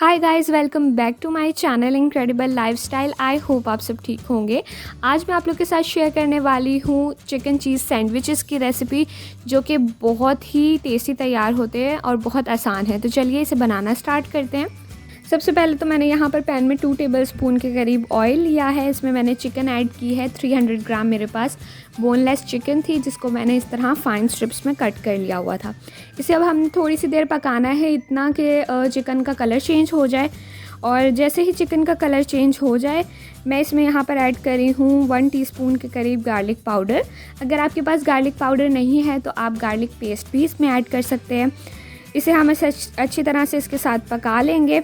Hi guys, welcome back to my channel incredible lifestyle. I hope आप सब ठीक होंगे। आज मैं आप लोग के साथ शेयर करने वाली हूँ चिकन चीज़ सैंडविचेस की रेसिपी, जो कि बहुत ही टेस्टी तैयार होते हैं और बहुत आसान है। तो चलिए इसे बनाना स्टार्ट करते हैं। सबसे पहले तो मैंने यहाँ पर पैन में 2 टेबलस्पून के करीब ऑयल लिया है। इसमें मैंने चिकन ऐड की है। 300 ग्राम मेरे पास बोनलेस चिकन थी, जिसको मैंने इस तरह फाइन स्ट्रिप्स में कट कर लिया हुआ था। इसे अब हम थोड़ी सी देर पकाना है, इतना कि चिकन का कलर चेंज हो जाए। और जैसे ही चिकन का कलर चेंज हो जाए, मैं इसमें यहाँ पर ऐड करी हूँ 1 टीस्पून के करीब गार्लिक पाउडर। अगर आपके पास गार्लिक पाउडर नहीं है तो आप गार्लिक पेस्ट भी इसमें ऐड कर सकते हैं। इसे हम अच्छी तरह से इसके साथ पका लेंगे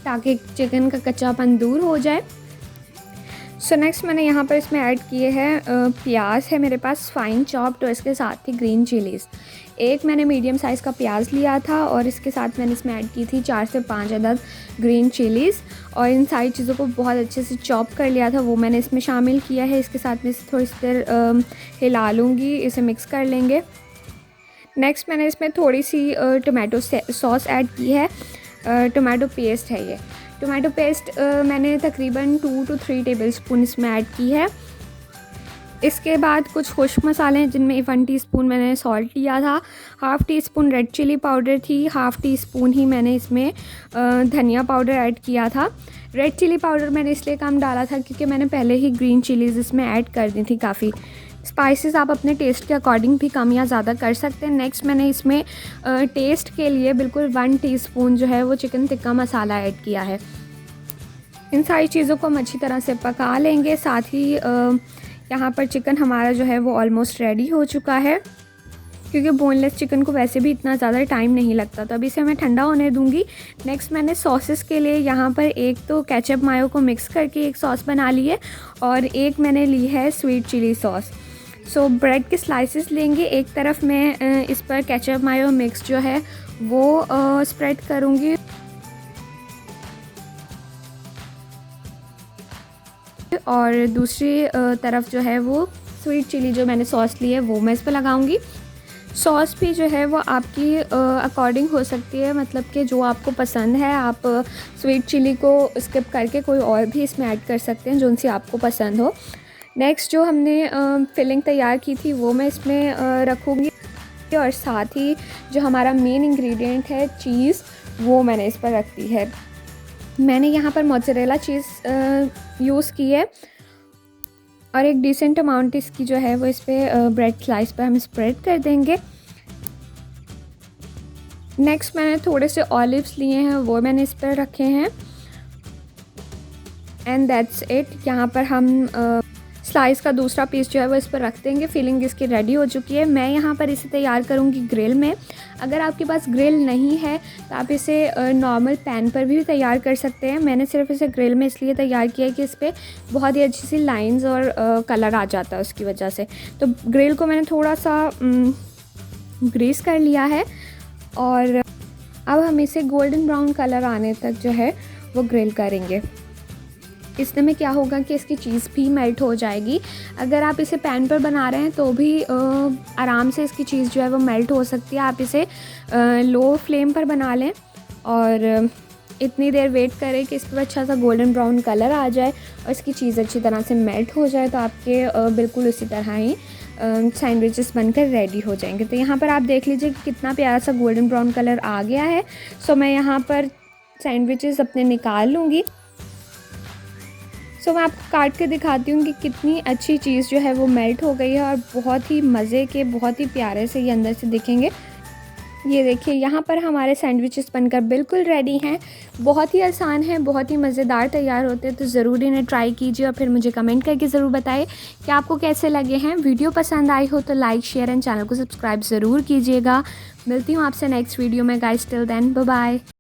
ताकि चिकन का कच्चापन दूर हो जाए। सो नेक्स्ट मैंने यहाँ पर इसमें ऐड किए हैं प्याज है मेरे पास फाइन चॉप्ड, और इसके साथ ही ग्रीन चिलीज़। एक मैंने मीडियम साइज़ का प्याज लिया था और इसके साथ मैंने इसमें ऐड की थी 4 से 5 अदद ग्रीन चिलीज़, और इन सारी चीज़ों को बहुत अच्छे से चॉप कर लिया था, वो मैंने इसमें शामिल किया है। इसके साथ में थोड़ी सी देर हिला लूँगी, इसे मिक्स कर लेंगे। नेक्स्ट मैंने इसमें थोड़ी सी टोमेटो सॉस ऐड की है। टोमेटो पेस्ट है ये। टोमेटो पेस्ट मैंने तकरीबन 2 to 3 टेबलस्पून इसमें ऐड की है। इसके बाद कुछ खुश्क मसाले हैं, जिनमें 1 टीस्पून मैंने सॉल्ट लिया था, half teaspoon red chilli powder थी, हाफ़ टी स्पून ही मैंने इसमें धनिया पाउडर ऐड किया था। रेड चिली पाउडर मैंने इसलिए कम डाला था क्योंकि मैंने पहले ही ग्रीन चिलीज़ इसमें ऐड कर दी थी काफ़ी। स्पाइसेस आप अपने टेस्ट के अकॉर्डिंग भी कम या ज़्यादा कर सकते हैं। नेक्स्ट मैंने इसमें टेस्ट के लिए बिल्कुल 1 टीस्पून जो है वो चिकन टिक्का मसाला ऐड किया है। इन सारी चीज़ों को हम अच्छी तरह से पका लेंगे। साथ ही यहाँ पर चिकन हमारा जो है वो ऑलमोस्ट रेडी हो चुका है, क्योंकि बोनलेस चिकन को वैसे भी इतना ज़्यादा टाइम नहीं लगता। तो अभी इसे मैं ठंडा होने दूँगी। नेक्स्ट मैंने सॉसेस के लिए यहाँ पर एक तो केचप मायो को मिक्स करके एक सॉस बना ली है, और एक मैंने ली है स्वीट चिली सॉस। सो ब्रेड के स्लाइसेस लेंगे। एक तरफ मैं इस पर केचप मायो मिक्स जो है वो स्प्रेड करूँगी, और दूसरी तरफ जो है वो स्वीट चिली जो मैंने सॉस ली है वो मैं इस पर लगाऊंगी। सॉस भी जो है वो आपकी अकॉर्डिंग हो सकती है, मतलब कि जो आपको पसंद है। आप स्वीट चिली को स्किप करके कोई और भी इसमें ऐड कर सकते हैं, जो सी आपको पसंद हो। नेक्स्ट जो हमने फिलिंग तैयार की थी वो मैं इसमें रखूँगी, और साथ ही जो हमारा मेन इंग्रेडिएंट है चीज़, वो मैंने इस पर रख दी है। मैंने यहाँ पर मोज़रेला चीज़ यूज़ की है, और एक डिसेंट अमाउंट इसकी जो है वो इस पर ब्रेड स्लाइस पर हम स्प्रेड कर देंगे। नेक्स्ट मैंने थोड़े से ऑलिव्स लिए हैं, वो मैंने इस पर रखे हैं, एंड दैट्स इट। यहाँ पर हम स्लाइस का दूसरा पीस जो है वो इस पर रख देंगे। फिलिंग इसकी रेडी हो चुकी है। मैं यहाँ पर इसे तैयार करूँगी ग्रिल में। अगर आपके पास ग्रिल नहीं है तो आप इसे नॉर्मल पैन पर भी तैयार कर सकते हैं। मैंने सिर्फ इसे ग्रिल में इसलिए तैयार किया है कि इस पर बहुत ही अच्छी सी लाइंस और कलर आ जाता है उसकी वजह से। तो ग्रिल को मैंने थोड़ा सा ग्रीस कर लिया है, और अब हम इसे गोल्डन ब्राउन कलर आने तक जो है वो ग्रिल करेंगे। इससे में क्या होगा कि इसकी चीज़ भी मेल्ट हो जाएगी। अगर आप इसे पैन पर बना रहे हैं तो भी आराम से इसकी चीज़ जो है वो मेल्ट हो सकती है। आप इसे लो फ्लेम पर बना लें और इतनी देर वेट करें कि इस पर अच्छा सा गोल्डन ब्राउन कलर आ जाए और इसकी चीज़ अच्छी तरह से मेल्ट हो जाए। तो आपके बिल्कुल उसी तरह ही सैंडविचेस बनकर रेडी हो जाएंगे। तो यहाँ पर आप देख लीजिए कि कितना प्यारा सा गोल्डन ब्राउन कलर आ गया है। सो मैं यहाँ पर सैंडविचेस अपने निकाल लूँगी। सो मैं आपको काट के दिखाती हूँ कि कितनी अच्छी चीज़ जो है वो मेल्ट हो गई है, और बहुत ही मज़े के, बहुत ही प्यारे से ये अंदर से दिखेंगे। ये देखिए, यहाँ पर हमारे सैंडविचेस बनकर बिल्कुल रेडी हैं। बहुत ही आसान है, बहुत ही मज़ेदार तैयार होते हैं। तो ज़रूर इन्हें ट्राई कीजिए और फिर मुझे कमेंट करके ज़रूर बताइए कि आपको कैसे लगे हैं। वीडियो पसंद आई हो तो लाइक, शेयर एंड चैनल को सब्सक्राइब ज़रूर कीजिएगा। मिलती हूँ आपसे नेक्स्ट वीडियो में guys. Till then bye bye.